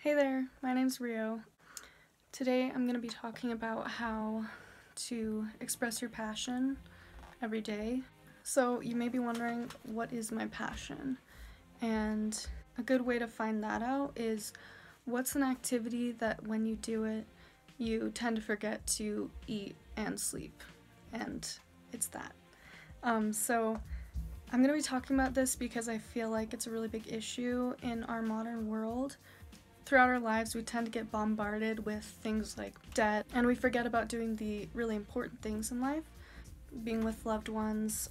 Hey there, my name's Rio. Today I'm going to be talking about how to express your passion every day. So you may be wondering, what is my passion? And a good way to find that out is, what's an activity that when you do it, you tend to forget to eat and sleep? And it's that. So I'm going to be talking about this because I feel like it's a really big issue in our modern world. Throughout our lives, we tend to get bombarded with things like debt, and we forget about doing the really important things in life. Being with loved ones,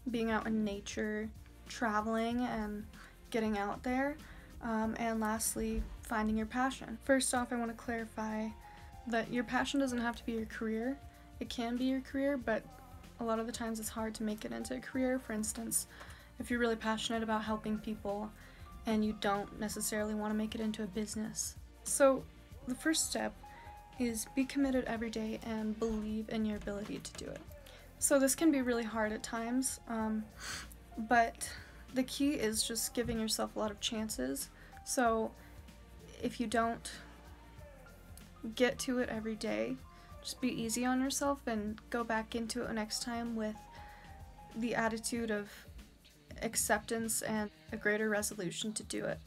being out in nature, traveling and getting out there, and lastly, finding your passion. First off, I want to clarify that your passion doesn't have to be your career. It can be your career, but a lot of the times it's hard to make it into a career. For instance, if you're really passionate about helping people, and you don't necessarily want to make it into a business. So the first step is be committed every day and believe in your ability to do it. So this can be really hard at times, but the key is just giving yourself a lot of chances. So if you don't get to it every day, just be easy on yourself and go back into it next time with the attitude of acceptance and a greater resolution to do it.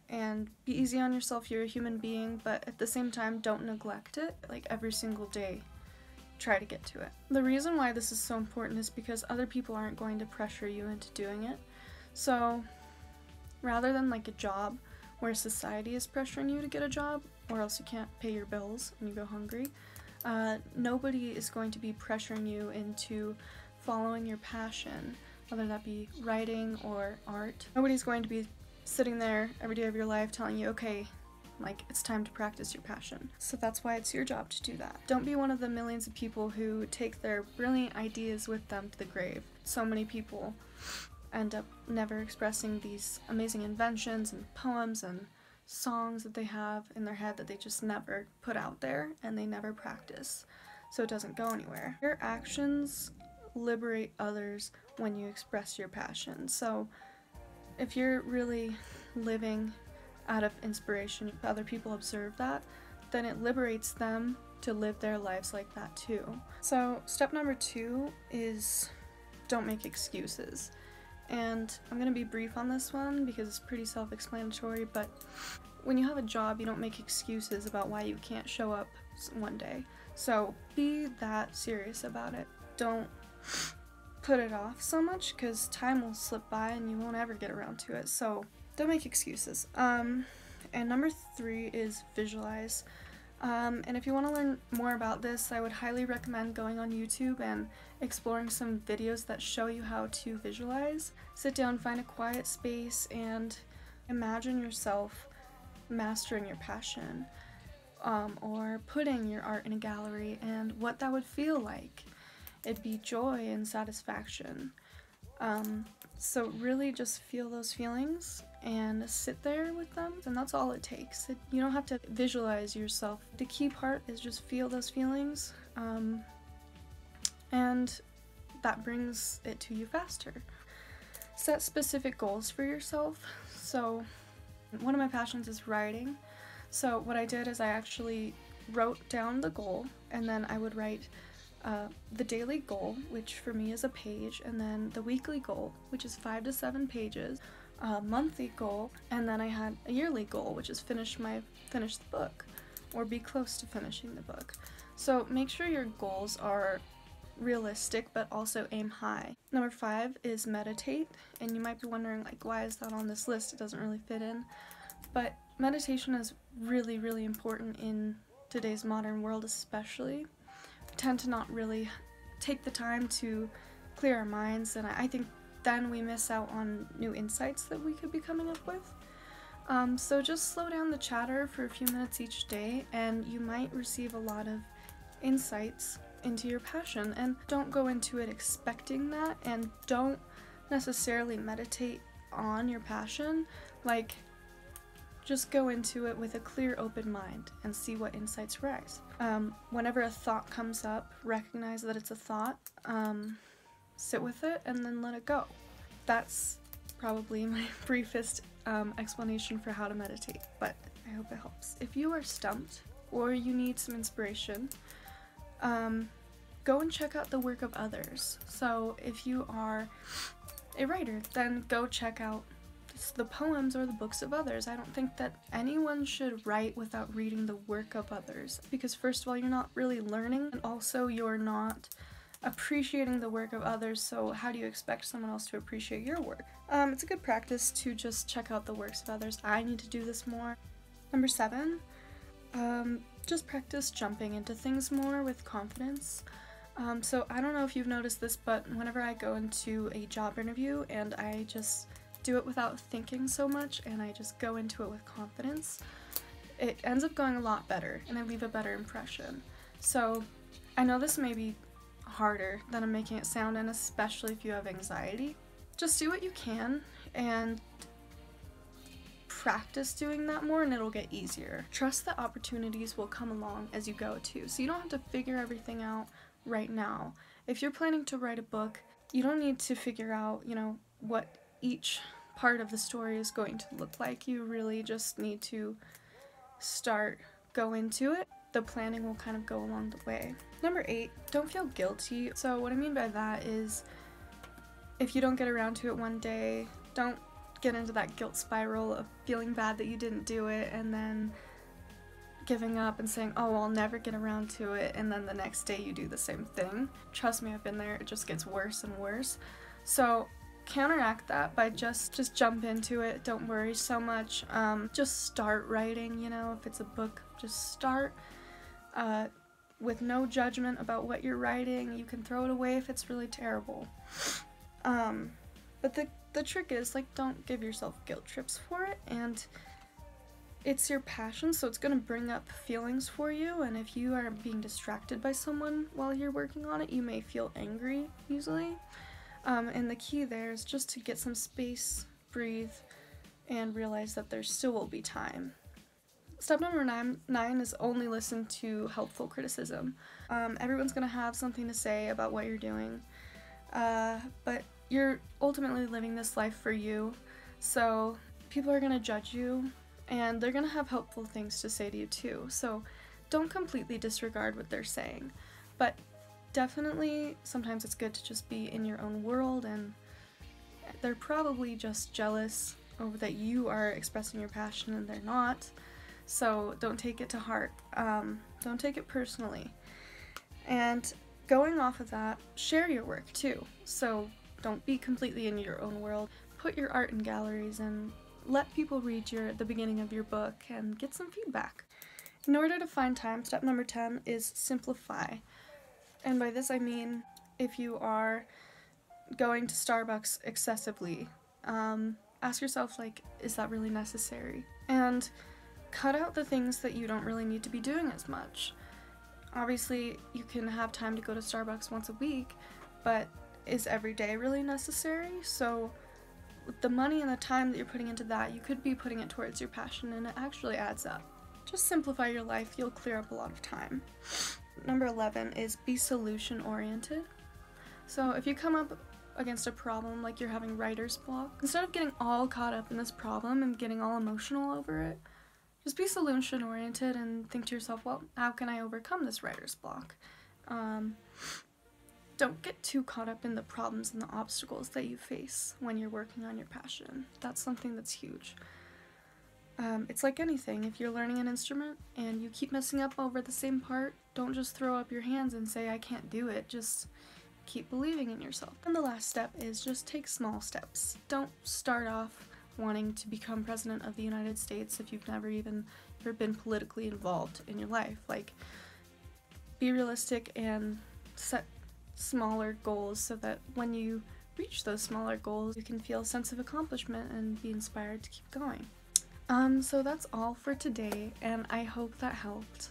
And be easy on yourself. You're a human being, but at the same time, don't neglect it. Like, every single day, try to get to it. The reason why this is so important is because other people aren't going to pressure you into doing it. So rather than like a job where society is pressuring you to get a job, or else you can't pay your bills and you go hungry, nobody is going to be pressuring you into following your passion, whether that be writing or art. Nobody's going to be sitting there every day of your life telling you, okay, like, it's time to practice your passion. So that's why it's your job to do that. Don't be one of the millions of people who take their brilliant ideas with them to the grave. So many people end up never expressing these amazing inventions and poems and songs that they have in their head that they just never put out there and they never practice. So it doesn't go anywhere. Your actions liberate others when you express your passion. So if you're really living out of inspiration, if other people observe that, then it liberates them to live their lives like that too. So step number 2 is don't make excuses. And I'm going to be brief on this one because it's pretty self-explanatory, but when you have a job, you don't make excuses about why you can't show up one day. So be that serious about it. Don't put it off so much, because time will slip by and you won't ever get around to it. So don't make excuses. And number 3 is visualize. And if you want to learn more about this, I would highly recommend going on YouTube and exploring some videos that show you how to visualize. Sit down, find a quiet space, and imagine yourself mastering your passion, or putting your art in a gallery and what that would feel like. It'd be joy and satisfaction. So really just feel those feelings and sit there with them, and that's all it takes. You don't have to visualize yourself. The key part is just feel those feelings, and that brings it to you faster. Set specific goals for yourself. So one of my passions is writing. So what I did is I actually wrote down the goal, and then I would write the daily goal, which for me is a page, and then the weekly goal, which is 5 to 7 pages, monthly goal, and then I had a yearly goal, which is finish the book, or be close to finishing the book. So make sure your goals are realistic, but also aim high. Number 5 is meditate, and you might be wondering, like, why is that on this list? It doesn't really fit in, but meditation is really, really important in today's modern world, especially. Tend to not really take the time to clear our minds, and I think then we miss out on new insights that we could be coming up with. So just slow down the chatter for a few minutes each day, and you might receive a lot of insights into your passion. And don't go into it expecting that, and don't necessarily meditate on your passion. Like, just go into it with a clear, open mind and see what insights rise. Whenever a thought comes up, recognize that it's a thought, sit with it, and then let it go. That's probably my briefest explanation for how to meditate, but I hope it helps. If you are stumped or you need some inspiration, go and check out the work of others. So if you are a writer, then go check out the poems or the books of others. I don't think that anyone should write without reading the work of others, because first of all, you're not really learning, and also you're not appreciating the work of others, so how do you expect someone else to appreciate your work? It's a good practice to just check out the works of others. I need to do this more. Number 7, just practice jumping into things more with confidence. So I don't know if you've noticed this, but whenever I go into a job interview and I just do it without thinking so much and I just go into it with confidence, it ends up going a lot better and I leave a better impression. So I know this may be harder than I'm making it sound, and especially if you have anxiety, just do what you can and practice doing that more and it'll get easier. Trust that opportunities will come along as you go too, so you don't have to figure everything out right now. If you're planning to write a book, you don't need to figure out, what each part of the story is going to look like. You really just need to go into it. The planning will kind of go along the way. Number 8, don't feel guilty. So what I mean by that is, if you don't get around to it one day, don't get into that guilt spiral of feeling bad that you didn't do it and then giving up and saying, oh, I'll never get around to it, and then the next day you do the same thing. Trust me, I've been there. It just gets worse and worse. So counteract that by just jump into it. Don't worry so much. Just start writing, if it's a book, just start with no judgment about what you're writing. You can throw it away if it's really terrible. But the trick is, don't give yourself guilt trips for it, and it's your passion, so it's going to bring up feelings for you, and if you are being distracted by someone while you're working on it, you may feel angry easily. And the key there is just to get some space, breathe, and realize that there still will be time. Step number 9 is only listen to helpful criticism. Everyone's going to have something to say about what you're doing, but you're ultimately living this life for you, so people are going to judge you, and they're going to have helpful things to say to you too, so don't completely disregard what they're saying, but definitely sometimes it's good to just be in your own world, and they're probably just jealous over that you are expressing your passion and they're not, so don't take it to heart. Don't take it personally. And going off of that, share your work too, so don't be completely in your own world. Put your art in galleries and let people read the beginning of your book and get some feedback. In order to find time, step number 10 is simplify. And by this I mean, if you are going to Starbucks excessively, ask yourself, is that really necessary? And cut out the things that you don't really need to be doing as much. Obviously, you can have time to go to Starbucks once a week, but is every day really necessary? So with the money and the time that you're putting into that, you could be putting it towards your passion, and it actually adds up. Just simplify your life, you'll clear up a lot of time. Number 11 is be solution-oriented. So if you come up against a problem like you're having writer's block, instead of getting all caught up in this problem and getting all emotional over it, just be solution-oriented and think to yourself, well, how can I overcome this writer's block? Don't get too caught up in the problems and the obstacles that you face when you're working on your passion. That's something that's huge. It's like anything. If you're learning an instrument and you keep messing up over the same part, don't just throw up your hands and say, I can't do it. Just keep believing in yourself. And the last step is just take small steps. Don't start off wanting to become president of the United States if you've never been politically involved in your life. Be realistic and set smaller goals so that when you reach those smaller goals, you can feel a sense of accomplishment and be inspired to keep going. So that's all for today, and I hope that helped.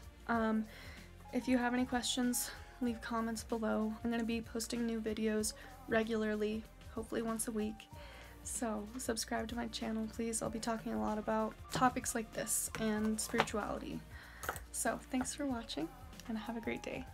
If you have any questions, leave comments below. I'm going to be posting new videos regularly, hopefully once a week. So subscribe to my channel, please. I'll be talking a lot about topics like this and spirituality. So thanks for watching, and have a great day.